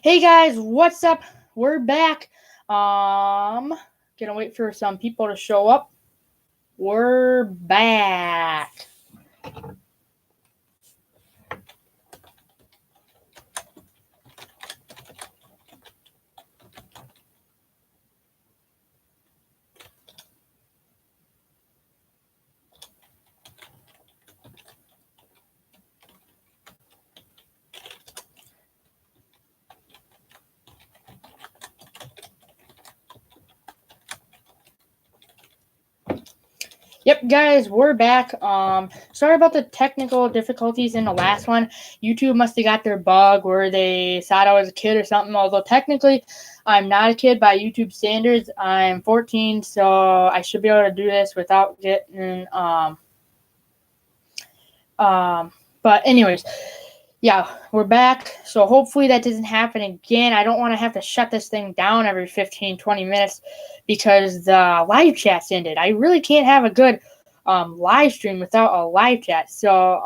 Hey guys, what's up? We're back. Gonna wait for some people to show up. We're back. Yep, guys, we're back. Sorry about the technical difficulties in the last one. YouTube must have got their bug where they thought I was a kid or something. Although technically, I'm not a kid by YouTube standards. I'm 14, so I should be able to do this without getting But anyways. Yeah, we're back. So hopefully that doesn't happen again. I don't want to have to shut this thing down every 15, 20 minutes because the live chat's ended. I really can't have a good live stream without a live chat. So,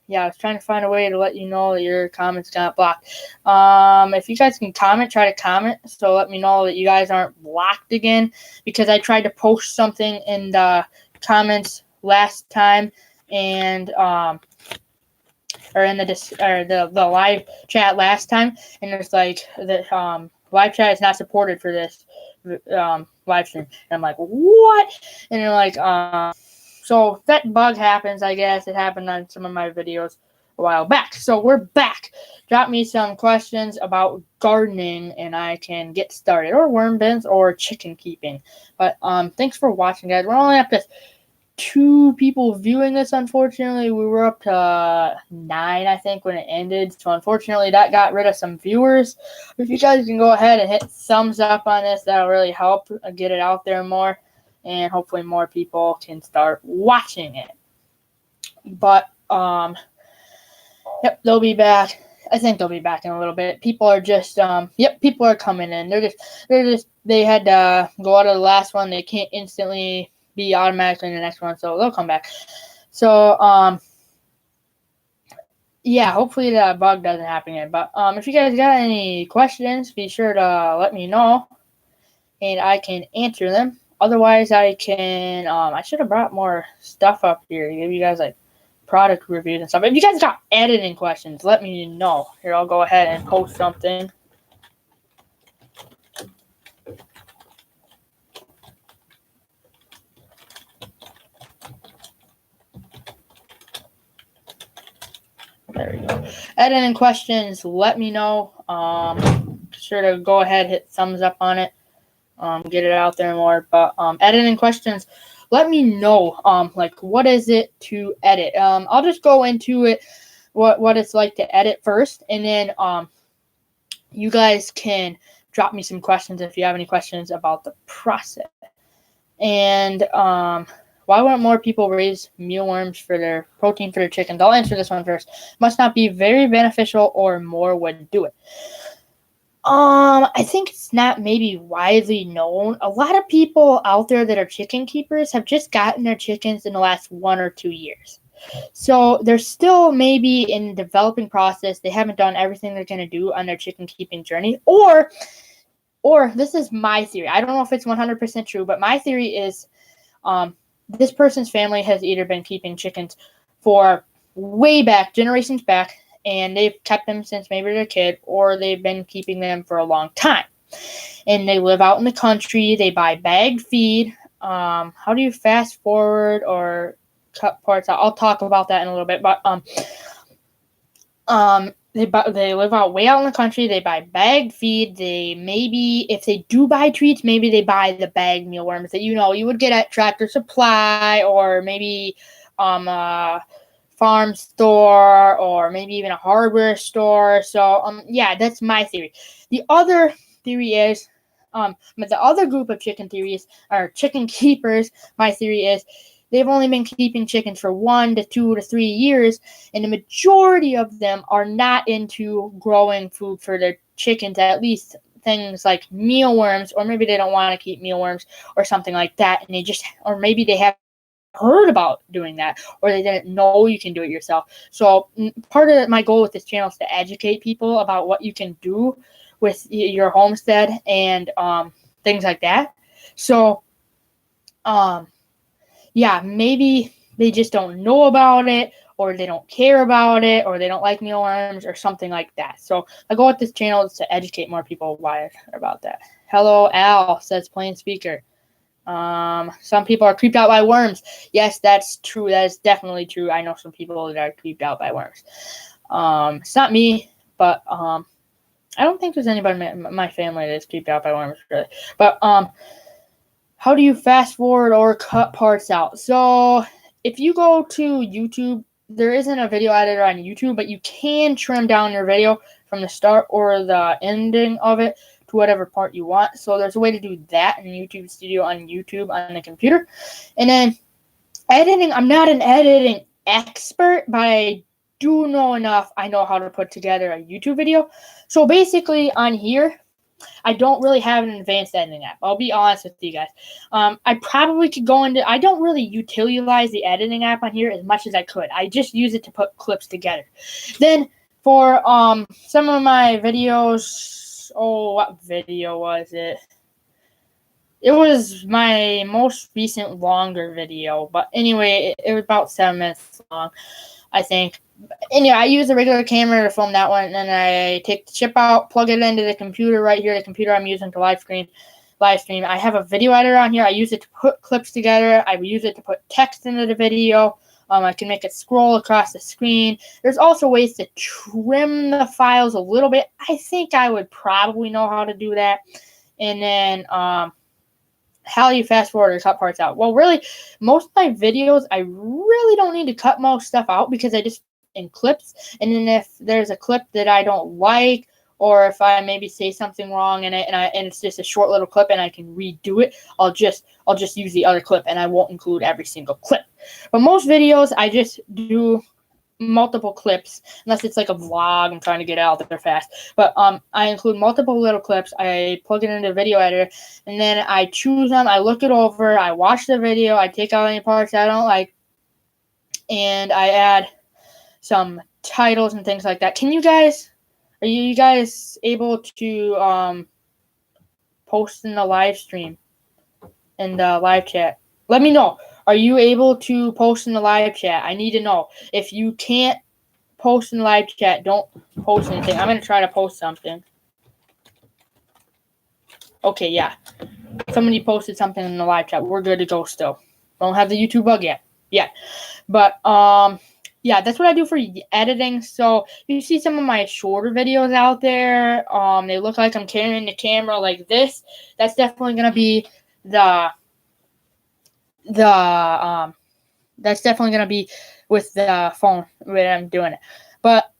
yeah, I was trying to find a way to let you know that your comments got blocked. If you guys can comment, try to comment. So let me know that you guys aren't blocked again because I tried to post something in the comments last time and, or in the live chat last time, and it's like the live chat is not supported for this live stream. And I'm like, what? And they're like, so that bug happens. I guess it happened on some of my videos a while back. So we're back. Drop me some questions about gardening, and I can get started, or worm bins, or chicken keeping. But thanks for watching, guys. We're only up to 2 people viewing this. Unfortunately, we were up to 9, I think, when it ended. So unfortunately, that got rid of some viewers. If you guys can go ahead and hit thumbs up on this, that'll really help get it out there more, and hopefully more people can start watching it. But yep, they'll be back. I think they'll be back in a little bit. People are just people are coming in. They had to go out of the last one. They can't instantly be automatically in the next one, so they'll come back. So yeah, hopefully the bug doesn't happen again. But if you guys got any questions, be sure to let me know and I can answer them. Otherwise, I can I should have brought more stuff up here to give you guys like product reviews and stuff. If you guys got editing questions, let me know. Here, I'll go ahead and post something. There we go. Editing questions, let me know. Sure to go ahead, hit thumbs up on it. Get it out there more. But editing questions, let me know. Like, what is it to edit? I'll just go into it, what it's like to edit first, and then you guys can drop me some questions if you have any questions about the process. And why wouldn't more people raise mealworms for their protein for their chickens? I'll answer this one first. Must not be very beneficial, or more would do it. I think it's not maybe widely known. A lot of people out there that are chicken keepers have just gotten their chickens in the last 1 or 2 years. So they're still maybe in the developing process. They haven't done everything they're going to do on their chicken keeping journey. Or this is my theory. I don't know if it's 100% true, but my theory is this person's family has either been keeping chickens for way back, generations back, and they've kept them since maybe they're a kid, or they've been keeping them for a long time. And they live out in the country. They buy bagged feed. How do you fast forward or cut parts out? I'll talk about that in a little bit. But they live out way out in the country. They buy bagged feed. They maybe, if they do buy treats, maybe they buy the bagged mealworms that you would get at Tractor Supply, or maybe farm store, or maybe even a hardware store. So yeah, that's my theory. The other theory is but the other group of chicken keepers, my theory is they've only been keeping chickens for 1 to 2 to 3 years, and the majority of them are not into growing food for their chickens, at least things like mealworms, or maybe they don't want to keep mealworms or something like that, and or maybe they have heard about doing that, or they didn't know you can do it yourself. So part of my goal with this channel is to educate people about what you can do with your homestead and things like that. So yeah, maybe they just don't know about it, or they don't care about it, or they don't like mealworms, or something like that. So my goal with this channel is to educate more people about that. Hello, Al, says plain speaker. Some people are creeped out by worms. Yes, that's true. That is definitely true. I know some people that are creeped out by worms. It's not me, but I don't think there's anybody in my family that's creeped out by worms, really. But how do you fast forward or cut parts out? So if you go to YouTube, there isn't a video editor on YouTube, but you can trim down your video from the start or the ending of it to whatever part you want. So there's a way to do that in YouTube Studio on YouTube on the computer. And then editing, I'm not an editing expert, but I do know enough. I know how to put together a YouTube video. So basically on here, I don't really have an advanced editing app. I'll be honest with you guys. I probably could go into, I don't really utilize the editing app on here as much as I could. I just use it to put clips together. Then for some of my videos, what video was it? It was my most recent longer video. But anyway, it was about 7 minutes long, I think. Anyway, I use a regular camera to film that one, and then I take the chip out, plug it into the computer right here, the computer I'm using to live stream. I have a video editor on here. I use it to put clips together. I use it to put text into the video. I can make it scroll across the screen. There's also ways to trim the files a little bit. I think I would probably know how to do that. And then how do you fast forward or cut parts out? Well, really, most of my videos, I really don't need to cut most stuff out because I just in clips, and then if there's a clip that I don't like, or if I maybe say something wrong and it's just a short little clip and I can redo it, I'll just use the other clip and I won't include every single clip. But most videos I just do multiple clips, unless it's like a vlog I'm trying to get out there fast. But I include multiple little clips. I plug it into the video editor, and then I choose them. I look it over. I watch the video. I take out any parts I don't like, and I add some titles and things like that. Are you guys able to post in the live stream, in the live chat? Let me know. Are you able to post in the live chat? I need to know. If you can't post in the live chat, don't post anything. I'm going to try to post something. Okay, yeah. Somebody posted something in the live chat. We're good to go still. Don't have the YouTube bug yet. Yeah. But, yeah, that's what I do for editing. So you see some of my shorter videos out there. They look like I'm carrying the camera like this. That's definitely going to be that's definitely going to be with the phone when I'm doing it. But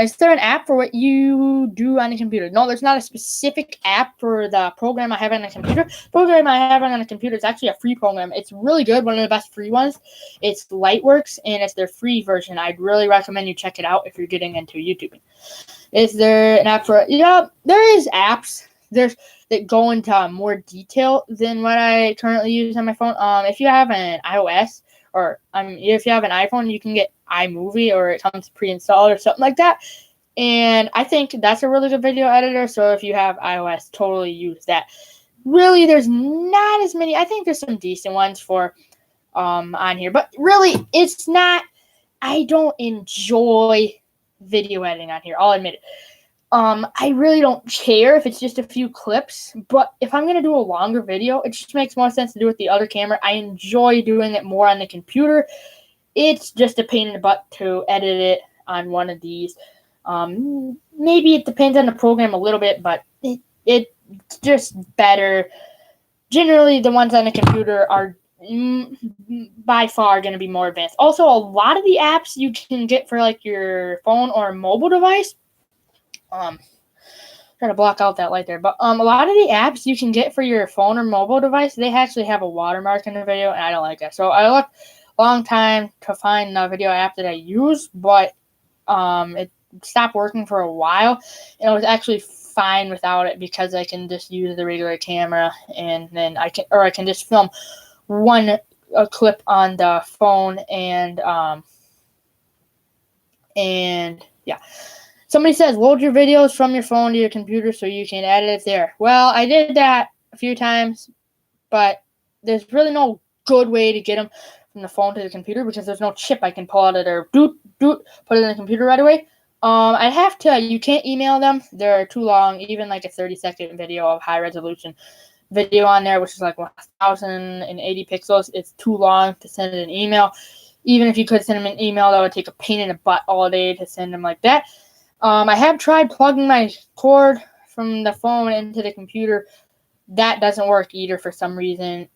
is there an app for what you do on the computer? No, there's not a specific app for the program I have on the computer. The program I have on the computer is actually a free program. It's really good, one of the best free ones. It's Lightworks, and it's their free version. I'd really recommend you check it out if you're getting into YouTubing. Is there an app for it? Yeah, there is apps. That go into more detail than what I currently use on my phone. If you have an iOS, or if you have an iPhone, you can get iMovie, or it comes pre-installed or something like that. And I think that's a really good video editor. So if you have iOS, totally use that. Really, there's not as many. I think there's some decent ones for on here, but really, it's not. I don't enjoy video editing on here. I'll admit it. I really don't care if it's just a few clips, but if I'm going to do a longer video, it just makes more sense to do it with the other camera. I enjoy doing it more on the computer. It's just a pain in the butt to edit it on one of these. Maybe it depends on the program a little bit, but it's just better. Generally, the ones on the computer are by far going to be more advanced. Also, a lot of the apps you can get for like your phone or mobile device, try to block out that light there. But a lot of the apps you can get for your phone or mobile device, they actually have a watermark in the video, and I don't like that. So I looked a long time to find the video app that I use, but it stopped working for a while, and it was actually fine without it because I can just use the regular camera, and then I can just film one a clip on the phone, and yeah. Somebody says load your videos from your phone to your computer so you can edit it there. Well, I did that a few times, but there's really no good way to get them from the phone to the computer because there's no chip I can pull out of there, put it in the computer right away. I have to. You can't email them; they're too long. Even like a 30-second video of high resolution video on there, which is like 1,080 pixels, it's too long to send an email. Even if you could send them an email, that would take a pain in the butt all day to send them like that. I have tried plugging my cord from the phone into the computer. That doesn't work either for some reason.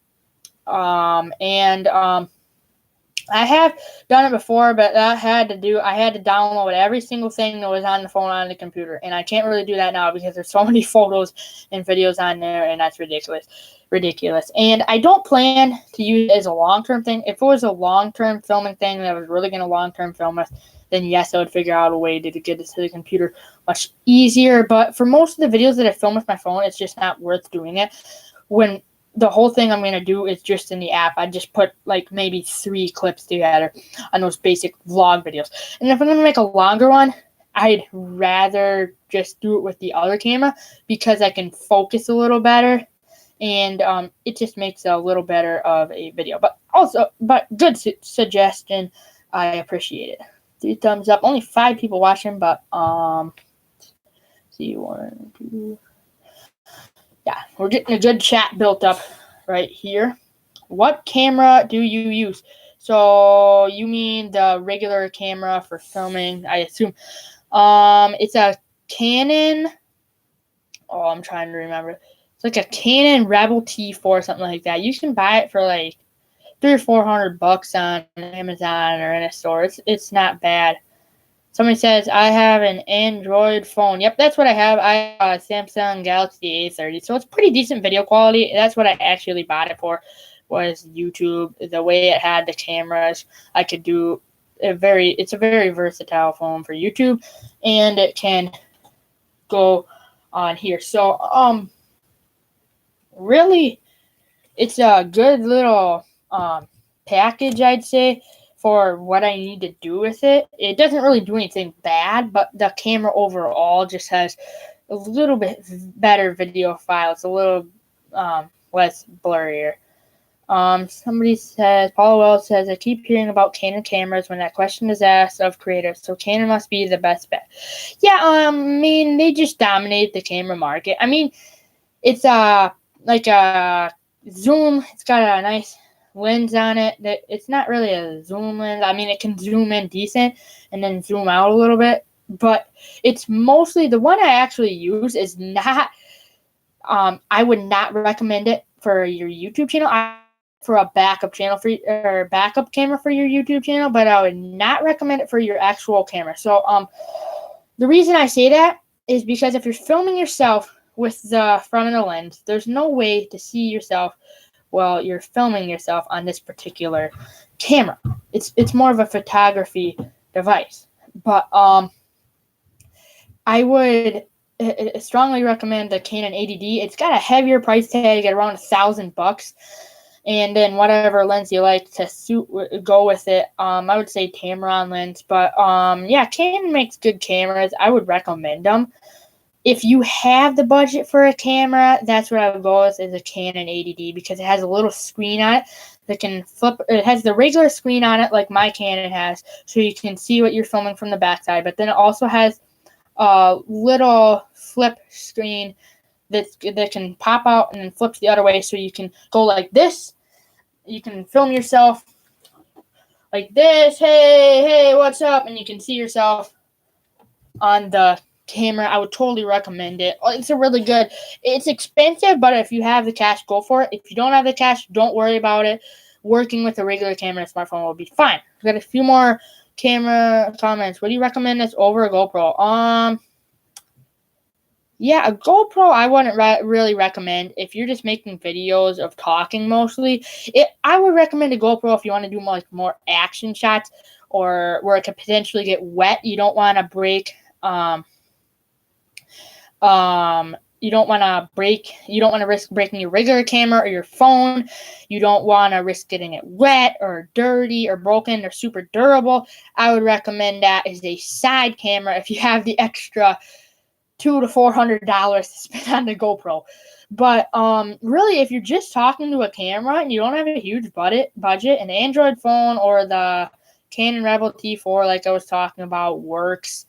I have done it before, but I had to download every single thing that was on the phone on the computer, and I can't really do that now because there's so many photos and videos on there, and that's ridiculous. And I don't plan to use it as a long-term thing. If it was a long-term filming thing that I was really going to long-term film with, then yes, I would figure out a way to get it to the computer much easier. But for most of the videos that I film with my phone, it's just not worth doing it. When the whole thing I'm going to do is just in the app. I just put like maybe 3 clips together on those basic vlog videos. And if I'm going to make a longer one, I'd rather just do it with the other camera because I can focus a little better. And it just makes a little better of a video. But good suggestion. I appreciate it. 3 thumbs up. Only 5 people watching, but see, 1, 2. Yeah, we're getting a good chat built up right here. What camera do you use? So you mean the regular camera for filming, I assume. It's a Canon. Oh, I'm trying to remember. It's like a Canon Rebel T4, something like that. You can buy it for like $300 or $400 on Amazon or in a store. It's not bad. Somebody says, I have an Android phone. Yep, that's what I have. I have a Samsung Galaxy A30. So it's pretty decent video quality. That's what I actually bought it for, was YouTube. The way it had the cameras, I could do it's a very versatile phone for YouTube. And it can go on here. So, really, it's a good little package, I'd say, for what I need to do with it. It doesn't really do anything bad, but the camera overall just has a little bit better video file. It's a little less blurrier. Somebody says, Paul Wells says, I keep hearing about Canon cameras when that question is asked of creators, so Canon must be the best bet. Yeah, I mean, they just dominate the camera market. I mean, it's like a zoom. It's got a nice lens on it. That it's not really a zoom lens. I mean, it can zoom in decent and then zoom out a little bit, but it's mostly the one I actually use is not. I would not recommend it for your YouTube channel. For a backup channel or backup camera for your YouTube channel, but I would not recommend it for your actual camera. So the reason I say that is because if you're filming yourself with the front of the lens, there's no way to see yourself while you're filming yourself on this particular camera. It's more of a photography device. But I would strongly recommend the Canon 80D. It's got a heavier price tag at around $1,000. And then whatever lens you like to go with it. I would say Tamron lens. But yeah, Canon makes good cameras. I would recommend them. If you have the budget for a camera, that's what I would go with, is a Canon 80D, because it has a little screen on it that can flip. It has the regular screen on it like my Canon has, so you can see what you're filming from the backside. But then it also has a little flip screen that can pop out and then flips the other way, so you can go like this. You can film yourself like this. Hey, what's up? And you can see yourself on the camera. I would totally recommend it. It's a really good. It's expensive, but if you have the cash, go for it. If you don't have the cash, don't worry about it. Working with a regular camera and smartphone will be fine. We've got a few more camera comments. Would you recommend this over a GoPro? Yeah, a GoPro I wouldn't really recommend if you're just making videos of talking mostly. I would recommend a GoPro if you want to do more action shots or where it could potentially get wet. You don't want to break you don't want to risk breaking your regular camera or your phone. You don't want to risk getting it wet or dirty or broken or super durable. I would recommend that as a side camera if you have the extra $200 to $400 to spend on the GoPro. But really, if you're just talking to a camera and you don't have a huge budget, an Android phone or the Canon Rebel T4, like I was talking about, works.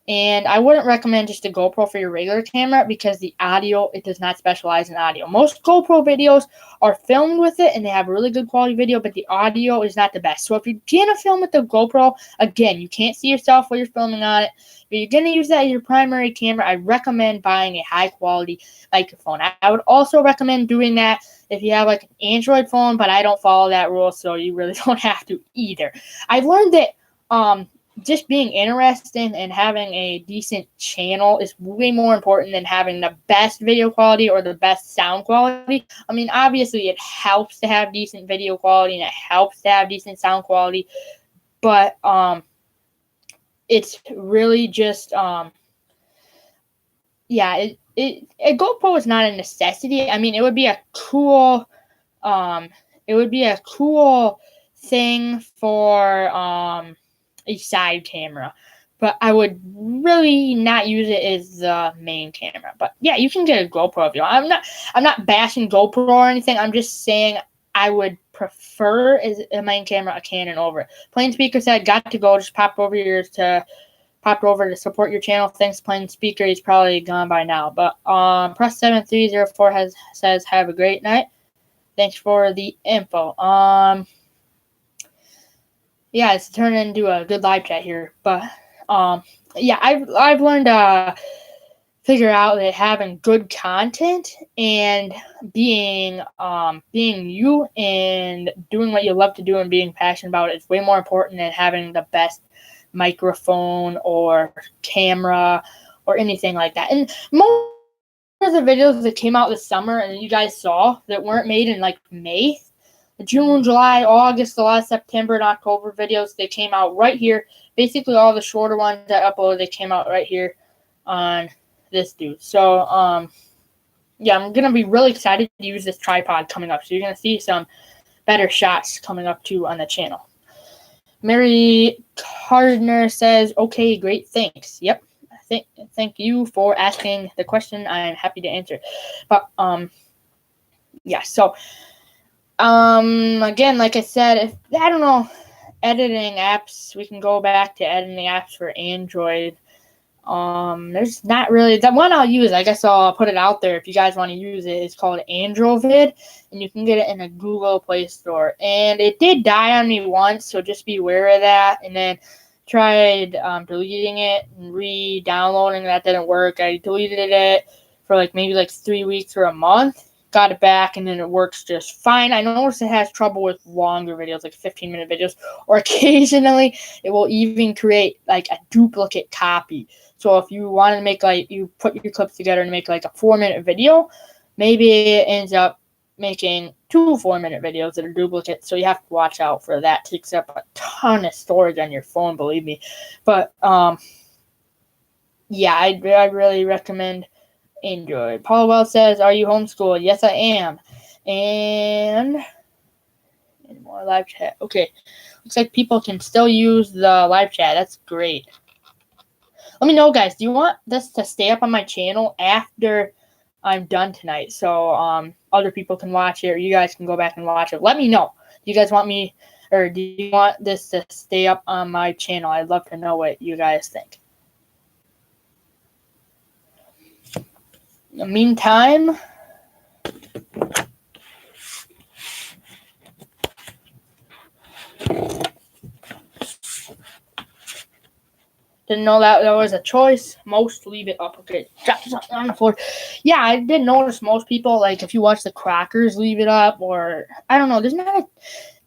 And I wouldn't recommend just a GoPro for your regular camera because the audio, it does not specialize in audio. Most GoPro videos are filmed with it and they have really good quality video, but the audio is not the best. So if you're going to film with the GoPro, again, you can't see yourself while you're filming on it. But you're going to use that as your primary camera, I recommend buying a high quality microphone. I would also recommend doing that if you have like an Android phone, but I don't follow that rule, so you really don't have to either. I've learned that just being interested and having a decent channel is way more important than having the best video quality or the best sound quality. I mean, obviously it helps to have decent video quality and it helps to have decent sound quality, but it's really just a GoPro is not a necessity. I mean, it would be a cool thing for a side camera, but I would really not use it as the main camera. But yeah, you can get a GoPro if you want. I'm not bashing GoPro or anything. I'm just saying I would prefer as a main camera a Canon over it. Plain Speaker said, got to go. Just popped over to support your channel. Thanks, Plain Speaker. He's probably gone by now. But Press 7304 says, have a great night. Thanks for the info. Yeah, it's turning into a good live chat here, but yeah, I've learned to figure out that having good content and being you and doing what you love to do and being passionate about it is way more important than having the best microphone or camera or anything like that. And most of the videos that came out this summer and you guys saw that weren't made in like May, June, July, August, a lot of September and October videos, they came out right here. Basically, all the shorter ones I uploaded, they came out right here on this dude. So, yeah, I'm going to be really excited to use this tripod coming up. So you're going to see some better shots coming up, too, on the channel. Mary Cardner says, okay, great, thanks. Yep, thank you for asking the question. I'm happy to answer. But, yeah, so... again, like I said, editing apps, we can go back to editing apps for Android. There's not really, the one I'll use, I guess I'll put it out there if you guys want to use it. It's called Androvid, and you can get it in a Google Play Store. And it did die on me once, so just be aware of that. And then tried deleting it and re-downloading. That didn't work. I deleted it for maybe 3 weeks or a month. Got it back, and then it works just fine. I noticed it has trouble with longer videos, like 15-minute videos, or occasionally it will even create a duplicate copy. So if you want to make you put your clips together and make a 4-minute video, maybe it ends up making 2 4-minute videos that are duplicates. So you have to watch out for that. It takes up a ton of storage on your phone, believe me. But yeah, I really recommend Android. Paul Wells says, are you homeschooled? Yes, I am. And more live chat. Okay. Looks like people can still use the live chat. That's great. Let me know, guys. Do you want this to stay up on my channel after I'm done tonight so other people can watch it or you guys can go back and watch it? Let me know. Do you guys want me, or do you want this to stay up on my channel? I'd love to know what you guys think. In the meantime, didn't know that was a choice. Most leave it up. Okay, drop something on the floor. Yeah, I did notice most people, if you watch the Crockers, leave it up, or I don't know. There's not a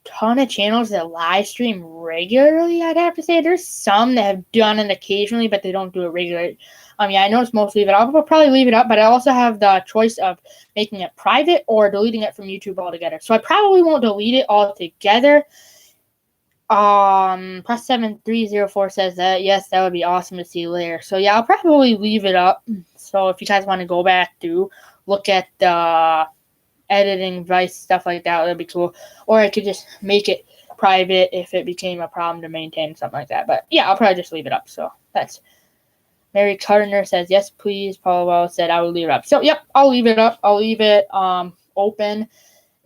ton of channels that live stream regularly, I'd have to say. There's some that have done it occasionally, but they don't do it regularly. Yeah, I noticed most leave it up. I'll probably leave it up, but I also have the choice of making it private or deleting it from YouTube altogether. So I probably won't delete it altogether. Plus 7304 says that yes, that would be awesome to see later. So yeah, I'll probably leave it up. So if you guys want to go back to look at the editing advice, stuff like that, that'd be cool. Or I could just make it private if it became a problem to maintain, something like that. But yeah, I'll probably just leave it up. So that's Mary Carter says yes, please. Paul Wells said I will leave it up. So yep, I'll leave it up. I'll leave it open.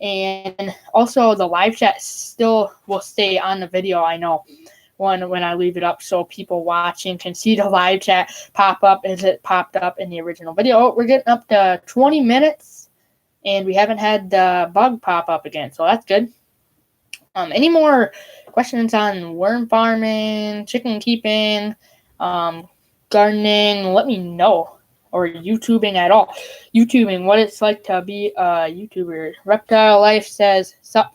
And also the live chat still will stay on the video, I know, when I leave it up, so people watching can see the live chat pop up as it popped up in the original video. Oh, we're getting up to 20 minutes, and we haven't had the bug pop up again, so that's good. Any more questions on worm farming, chicken keeping, gardening, let me know. Or YouTubing at all. YouTubing, what it's like to be a YouTuber. Reptile Life says, sup?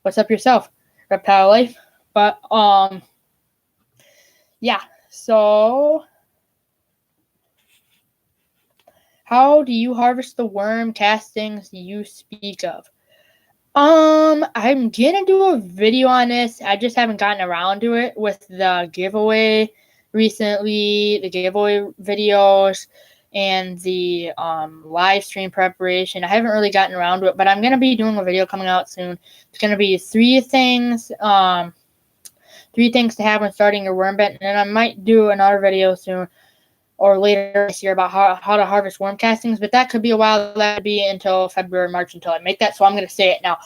What's up yourself, Reptile Life? But, yeah. So, how do you harvest the worm castings you speak of? I'm gonna do a video on this. I just haven't gotten around to it with the giveaway recently, the giveaway videos, and the live stream preparation. I haven't really gotten around to it, but I'm going to be doing a video coming out soon. It's going to be three things to have when starting your worm bed, and then I might do another video soon or later this year about how to harvest worm castings, but that could be a while. That would be until February, March until I make that, so I'm going to say it now.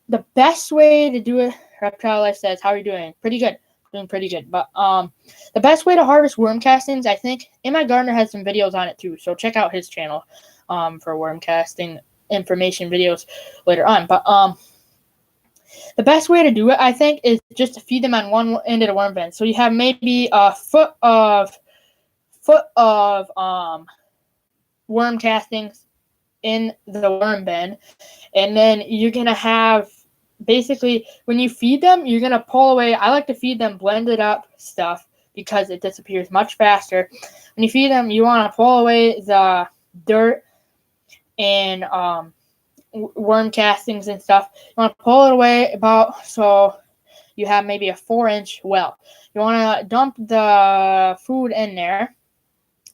The best way to do it, Reptile Life says, how are you doing? Pretty good. Doing pretty good. But the best way to harvest worm castings, I think, My Gardener has some videos on it too, so check out his channel for worm casting information videos later on. But the best way to do it, I think, is just to feed them on one end of the worm bin. So you have maybe a foot of worm castings in the worm bin, and then you're gonna have, basically, when you feed them, you're going to pull away. I like to feed them blended up stuff because it disappears much faster. When you feed them, you want to pull away the dirt and worm castings and stuff. You want to pull it away so you have maybe a 4-inch well. You want to dump the food in there,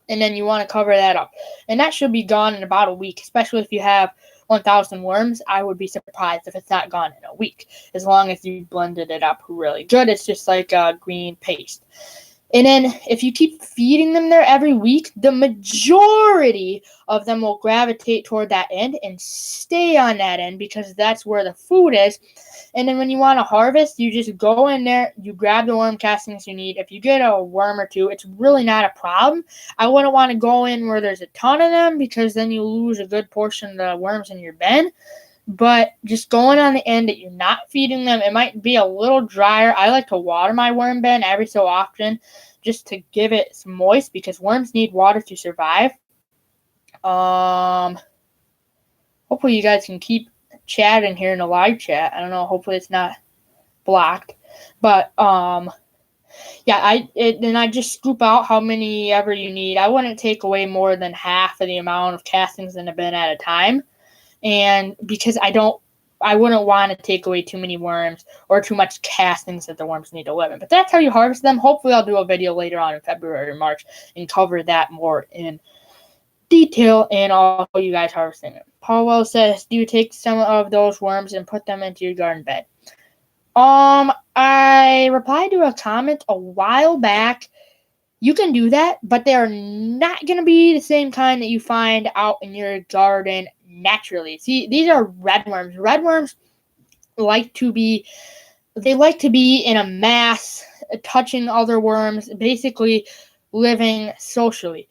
and then you want to cover that up. And that should be gone in about a week, especially if you have 1,000 worms. I would be surprised if it's not gone in a week, as long as you blended it up really good. It's just like a green paste. And then if you keep feeding them there every week, the majority of them will gravitate toward that end and stay on that end because that's where the food is. And then when you want to harvest, you just go in there, you grab the worm castings you need. If you get a worm or two, it's really not a problem. I wouldn't want to go in where there's a ton of them because then you lose a good portion of the worms in your bin. But just going on the end that you're not feeding them, it might be a little drier. I like to water my worm bin every so often just to give it some moist because worms need water to survive. Hopefully you guys can keep chatting here in the live chat. I don't know. Hopefully it's not blocked. But yeah, I just scoop out how many ever you need. I wouldn't take away more than half of the amount of castings in a bin at a time. And because I wouldn't want to take away too many worms or too much castings that the worms need to live in. But that's how you harvest them. Hopefully I'll do a video later on in February or March and cover that more in detail and all you guys harvesting it. Paul Wells says, do you take some of those worms and put them into your garden bed? I replied to a comment a while back. You can do that, but they are not going to be the same kind that you find out in your garden naturally. See, these are red worms. Red worms like to be in a mass, touching other worms, basically living socially.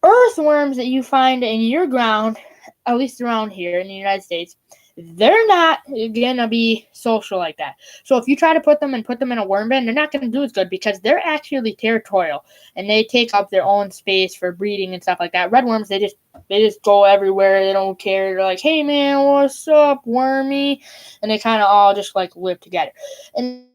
Earthworms that you find in your ground, at least around here in the United States, they're not going to be social like that. So if you try to put them in a worm bin, they're not going to do as good because they're actually territorial and they take up their own space for breeding and stuff like that. Red worms, they just go everywhere. They don't care. They're like, hey man, what's up, wormy? And they kind of all just like live together. And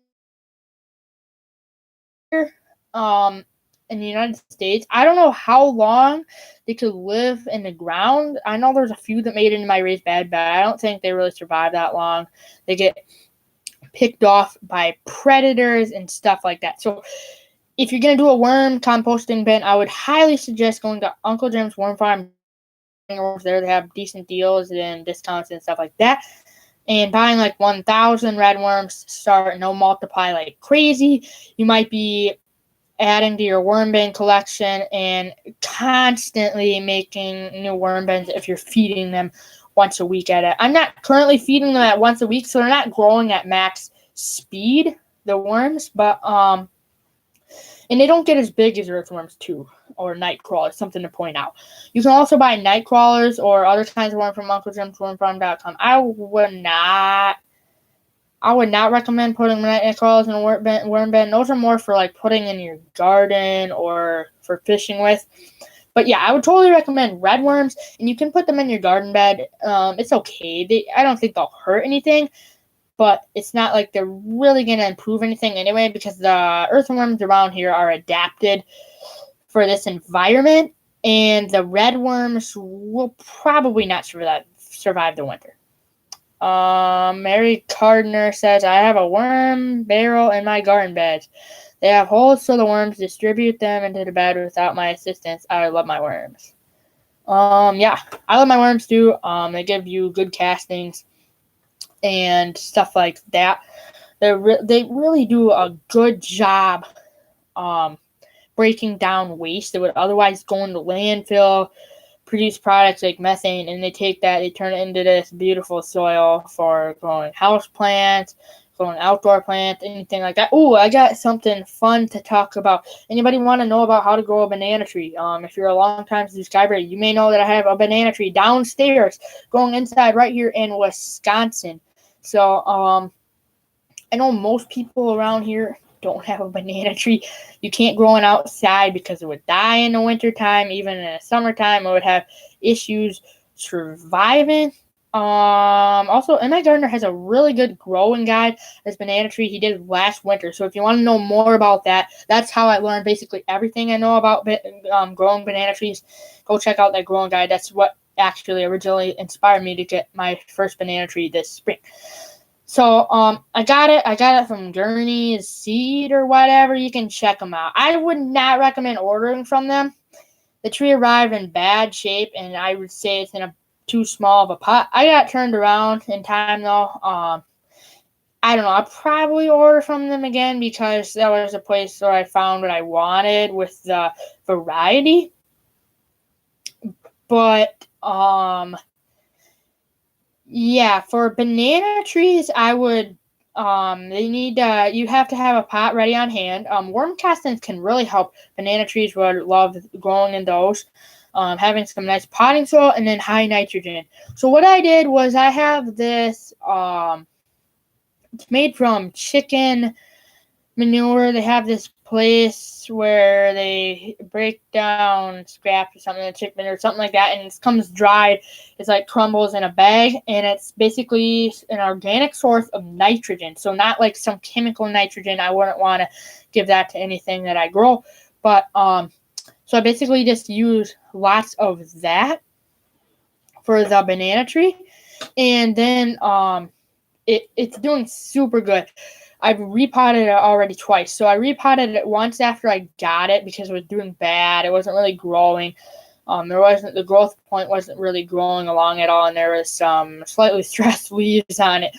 in the United States, I don't know how long they could live in the ground. I know there's a few that made it into my raised bed, but I don't think they really survive that long. They get picked off by predators and stuff like that. So if you're going to do a worm composting bin, I would highly suggest going to Uncle Jim's Worm Farm. There they have decent deals and discounts and stuff like that. And buying like 1,000 red worms to start, and they'll multiply like crazy. You might be adding to your worm bin collection and constantly making new worm bins if you're feeding them once a week at it. I'm not currently feeding them at once a week, so they're not growing at max speed, the worms, but and they don't get as big as earthworms too, or night crawlers, something to point out. You can also buy night crawlers or other kinds of worm from UncleJim'sWormFarm.com. I would not recommend putting night crawlers in a worm bin. Those are more for like putting in your garden or for fishing with. But yeah, I would totally recommend red worms, and you can put them in your garden bed. It's okay. I don't think they'll hurt anything, but it's not like they're really going to improve anything anyway, because the earthworms around here are adapted for this environment, and the red worms will probably not survive the winter. Mary Gardner says, I have a worm barrel in my garden beds. They have holes so the worms distribute them into the bed without my assistance. I love my worms. Yeah, I love my worms too. They give you good castings and stuff like that. They really do a good job breaking down waste that would otherwise go into landfill, produce products like methane, and they take that, they turn it into this beautiful soil for growing house plants, growing outdoor plants, anything like that. Oh, I got something fun to talk about. Anybody want to know about how to grow a banana tree? If you're a long-time subscriber, you may know that I have a banana tree downstairs going inside right here in Wisconsin. So, I know most people around here don't have a banana tree. You can't grow it outside because it would die in the wintertime. Even in the summertime, it would have issues surviving. Also, my gardener has a really good growing guide. This banana tree he did last winter. So if you want to know more about that, that's how I learned basically everything I know about growing banana trees. Go check out that growing guide. That's what actually originally inspired me to get my first banana tree this spring. So I got it from Gurney's Seed or whatever. You can check them out. I would not recommend ordering from them. The tree arrived in bad shape, and I would say it's in too small of a pot. I got turned around in time though. I don't know. I'll probably order from them again, because that was a place where I found what I wanted with the variety. But yeah, for banana trees, I would you have to have a pot ready on hand. Worm castings can really help. Banana trees would love growing in those. Having some nice potting soil and then high nitrogen. So what I did was I have this it's made from chicken manure. They have this place where they break down scraps or something, chicken or something like that, and it comes dried. It's like crumbles in a bag, and it's basically an organic source of nitrogen. So not like some chemical nitrogen. I wouldn't want to give that to anything that I grow. But so I basically just use lots of that for the banana tree, and then it's doing super good. I've repotted it already twice. So I repotted it once after I got it because it was doing bad. It wasn't really growing. The growth point wasn't really growing along at all, and there was some slightly stressed leaves on it.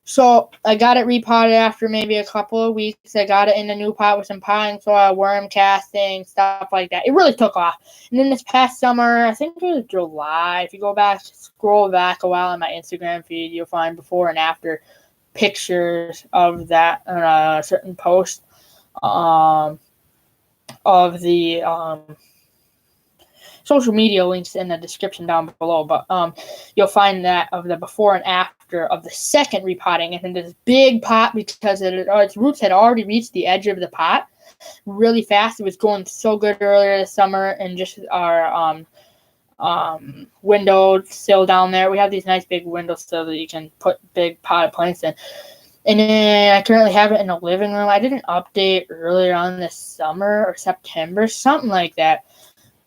So I got it repotted after maybe a couple of weeks. I got it in a new pot with some potting soil, worm casting, stuff like that. It really took off. And then this past summer, I think it was July. If you go back, scroll back a while on my Instagram feed, you'll find before and after pictures of that on a certain post of the social media links in the description down below, but you'll find that of the before and after of the second repotting, and in this big pot, because its roots had already reached the edge of the pot really fast. It was going so good earlier this summer, and just our window sill down there. We have these nice big windows so that you can put big potted plants in. And then I currently have it in the living room. I did an update earlier on this summer or September, something like that.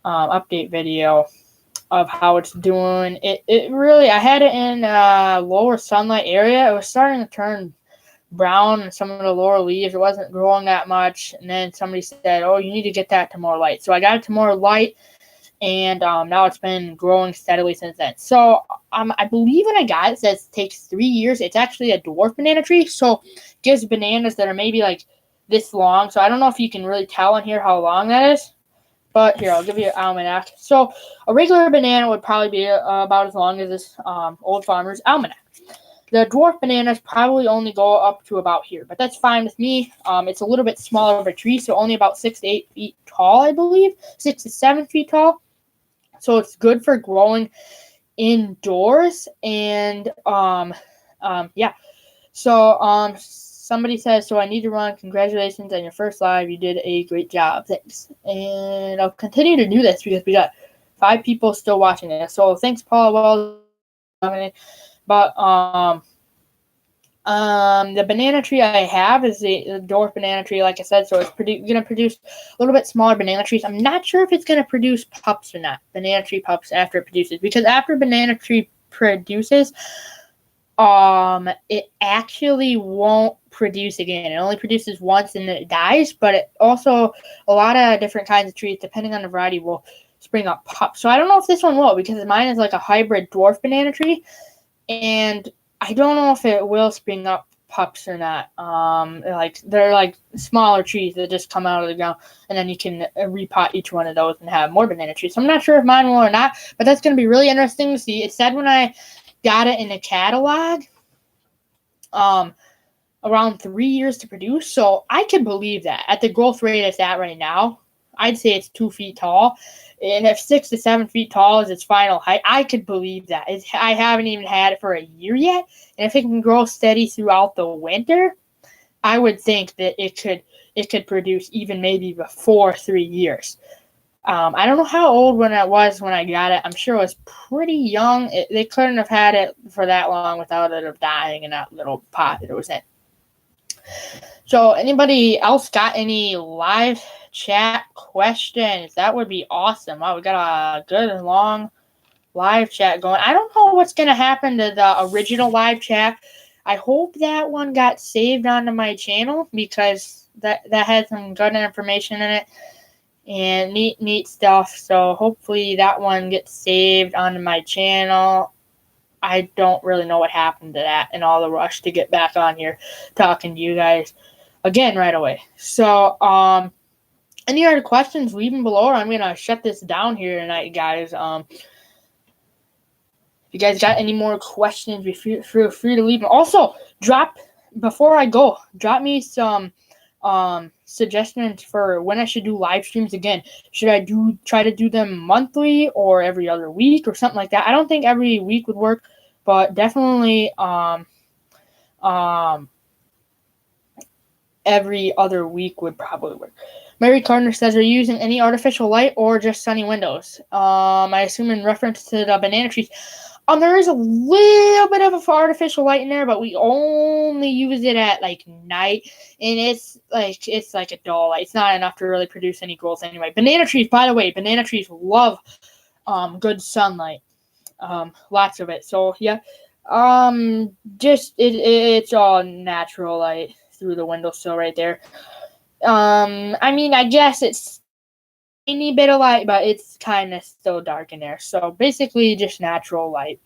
Update video of how it's doing. It really, I had it in a lower sunlight area. It was starting to turn brown and some of the lower leaves. It wasn't growing that much. And then somebody said, oh, you need to get that to more light. So I got it to more light, and now it's been growing steadily since then. So I believe when I got it, it says it takes 3 years. It's actually a dwarf banana tree, so it gives bananas that are maybe like this long. So I don't know if you can really tell in here how long that is. But here, I'll give you an almanac. So a regular banana would probably be about as long as this Old Farmer's Almanac. The dwarf bananas probably only go up to about here, but that's fine with me. It's a little bit smaller of a tree, so only about 6 to 8 feet tall, I believe. 6 to 7 feet tall. So it's good for growing indoors. And yeah. So somebody says, so I need to run. Congratulations on your first live. You did a great job. Thanks. And I'll continue to do this because we got 5 people still watching this. So thanks, Paul. Well, but the banana tree I have is the dwarf banana tree, like I said. So it's going to produce a little bit smaller banana trees. I'm not sure if it's going to produce pups or not, banana tree pups, after it produces. Because after banana tree produces, it actually won't produce again. It only produces once and then it dies, but it also, a lot of different kinds of trees, depending on the variety, will spring up pups. So I don't know if this one will, because mine is like a hybrid dwarf banana tree, and I don't know if it will spring up pups or not. Like they're like smaller trees that just come out of the ground, and then you can repot each one of those and have more banana trees. So I'm not sure if mine will or not, but that's going to be really interesting to see. It said when I got it in a catalog, around 3 years to produce. So I can believe that at the growth rate it's at right now, I'd say it's 2 feet tall. And if 6 to 7 feet tall is its final height, I could believe that. I haven't even had it for a year yet. And if it can grow steady throughout the winter, I would think that it could produce even maybe before 3 years. I don't know how old when it was when I got it. I'm sure it was pretty young. They couldn't have had it for that long without it dying in that little pot that it was in. So anybody else got any live chat questions? That would be awesome. Wow, we got a good long live chat going. I don't know what's going to happen to the original live chat. I hope that one got saved onto my channel, because that had some good information in it and neat stuff. So hopefully that one gets saved onto my channel. I don't really know what happened to that in all the rush to get back on here talking to you guys again right away. So any other questions, leave them below, or I'm gonna shut this down here tonight, guys. If you guys got any more questions, feel free to leave them. Also, before I go, drop me some suggestions for when I should do live streams again. Should I try to do them monthly or every other week or something like that? I don't think every week would work, but definitely every other week would probably work. Mary Gardner says, are you using any artificial light or just sunny windows? I assume in reference to the banana trees. There is a little bit of artificial light in there, but we only use it at like night, and it's like a dull light. It's not enough to really produce any growth anyway. Banana trees, by the way, banana trees love good sunlight, lots of it. So yeah, just it's all natural light through the windowsill right there. I mean, I guess it's a tiny bit of light, but it's kind of still dark in there. So basically just natural light.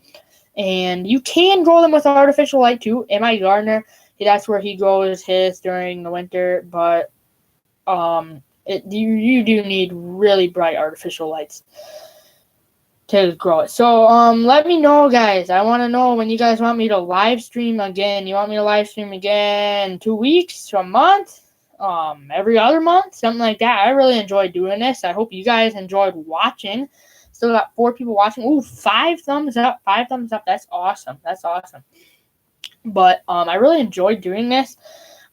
And you can grow them with artificial light too. M.I. Gardner, that's where he grows his during the winter. But you do need really bright artificial lights to grow it. So let me know, guys. I want to know when you guys want me to live stream again. You want me to live stream again 2 weeks, a month? Every other month, something like that. I really enjoyed doing this. I hope you guys enjoyed watching. Still got 4 people watching. Ooh, 5 thumbs up. 5 thumbs up. That's awesome. That's awesome. But I really enjoyed doing this.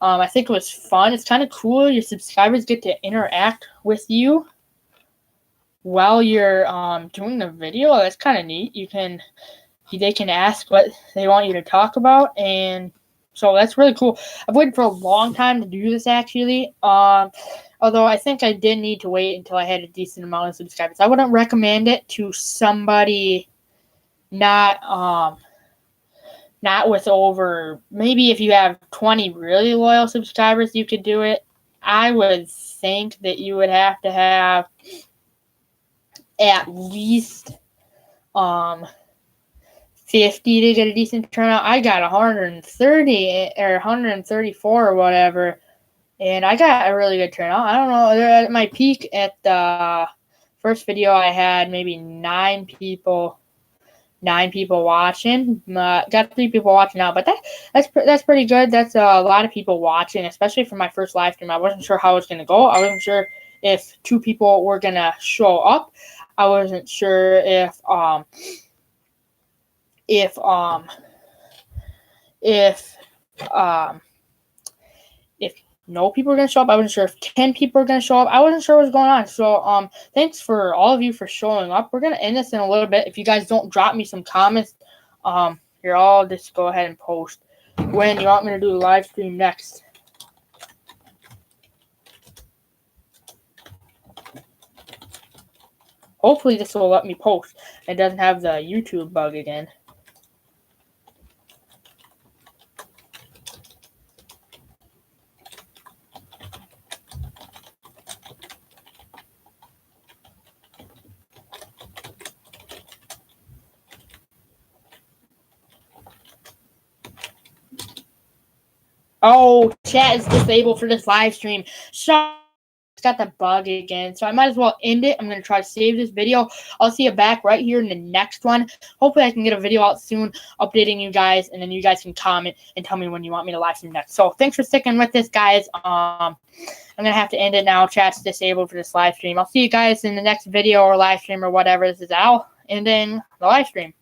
I think it was fun. It's kind of cool. Your subscribers get to interact with you while you're doing the video. That's kind of neat. They can ask what they want you to talk about, and so that's really cool. I've waited for a long time to do this, actually. Although I think I did need to wait until I had a decent amount of subscribers. I wouldn't recommend it to somebody not not with over, maybe if you have 20 really loyal subscribers, you could do it. I would think that you would have to have at least 50 to get a decent turnout. I got 130 or 134 or whatever, and I got a really good turnout. I don't know, at my peak at the first video I had maybe 9 people watching. Got 3 people watching now, but that's pretty good. That's a lot of people watching, especially for my first live stream. I wasn't sure how it was going to go. I wasn't sure if 2 people were going to show up. I wasn't sure if no people were going to show up. I wasn't sure if 10 people were going to show up. I wasn't sure what was going on. So thanks for all of you for showing up. We're going to end this in a little bit. If you guys don't drop me some comments, here, I'll just go ahead and post when you want me to do the live stream next. Hopefully this will let me post. It doesn't have the YouTube bug again. Oh, chat is disabled for this live stream. So it's got the bug again, so I might as well end it. I'm going to try to save this video. I'll see you back right here in the next one. Hopefully I can get a video out soon updating you guys, and then you guys can comment and tell me when you want me to live stream next. So thanks for sticking with this, guys. I'm going to have to end it now. Chat's disabled for this live stream. I'll see you guys in the next video or live stream or whatever. This is Al ending the live stream.